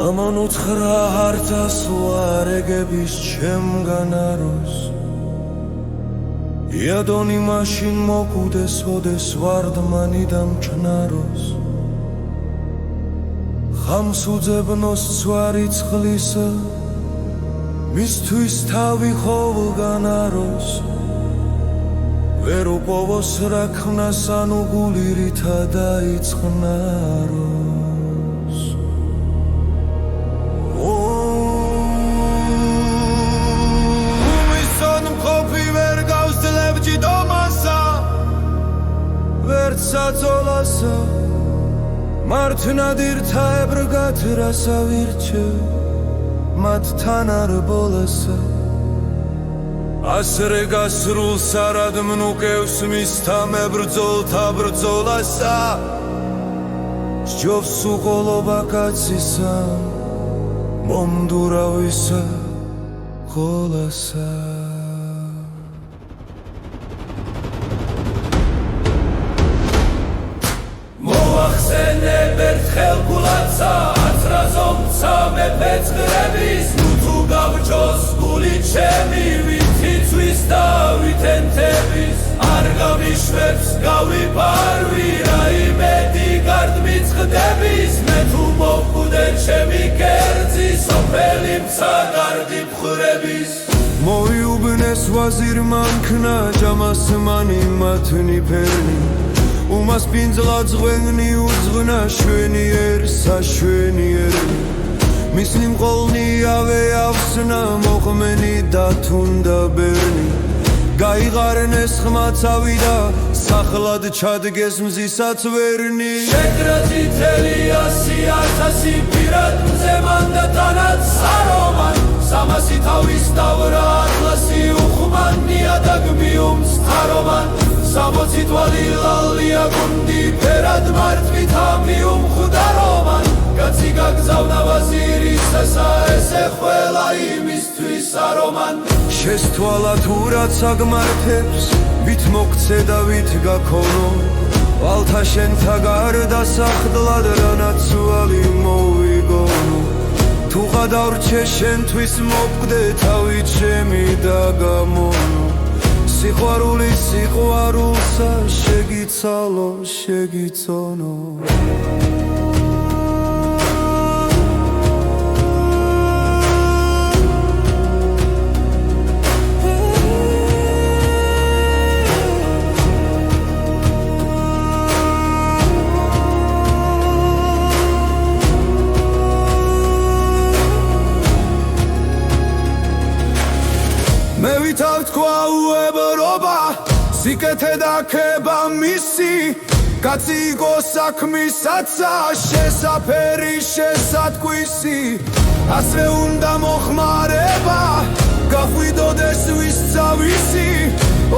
ამან უთხრა ართას ვარეგების ჩემგან აროს იადონი მაშინ მოკუდეს ოდეს ვარდმანი დამჩნაროს ხამს უძებნოს ცვარი წყლისა მისთვის თავი ხოვლგან აროს ვერ უპოვოს რა ქმნას ანუ გულირითა დაიწყნაროს უმისონ მყოფი ვერ გავსძლებ ჯიდომასა ვერც საწოლასა მართნად ირთაებრ გათრასა ვირჩევ მათთან არ ბოლასა ასრე გასრულს არად მნუკევს მისთა მებრძოლთა ბრძოლასა სჯობს უყოლობა კაცისა მომდურავისა ყოლასა მოახსენებ ერთხელ გულაცა ათრაზომცა მეფეცხრების თუ გავჯოს გული ჩემი ვითიცვის და ვითენთების არ გავიშვებს გავიპარვი რაიმედი გარდმიწყდების მე თუ მოვკვდე ჩემი კერძი სოფელი მცა გარდი მხრების მოიუბნეს ვაზირმა მქნა ჯამას მანი მათნი ფერნი უმას პინძლა ძღვენნი უძღვნა შვენიერ საშვენიერნი მისნი მყოლნი ავე ავსნა მოყმენი და თუნდა ბერნი გაიღარნეს ხმაცავი და სახლად ჩადგეს მზისაც ვერნი შეკრა წითელი 100,000 პირად მზემან და თანაც სარომან 300 თავის დავრა ატლასი უხმანია და გმიუმს თარომან 60 თვალი ლალია გუნდი ფერად მარტვით ამიუმხვდარომან კაცი გაგზავნა ვაზირისასა ესე ყველა იმისთვის არომან შესთვალა თუ რაც აგმართებს ვით მოგცე და ვით გაქონო ვალთა შენთა გარდა სახლად რანაც ვალი მოვიგონო თუ გადავრჩე შენთვის მოვკვდე თავი ჩემი და გამონო სიყვარული სიყვარულსა შეგიცალო შეგიცონო მე ვითავთ თქვა უებრობა სიკეთე და ქება მისი კაცი იყო საქმისაცა შესაფერი შესატყვისი ასე უნდა მოხმარება გახვიდოდეს ვისცა ვისი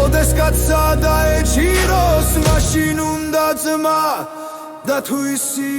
ოდეს კაცსა და ეჭიროს მაშინ უნდა ძმა და თვისი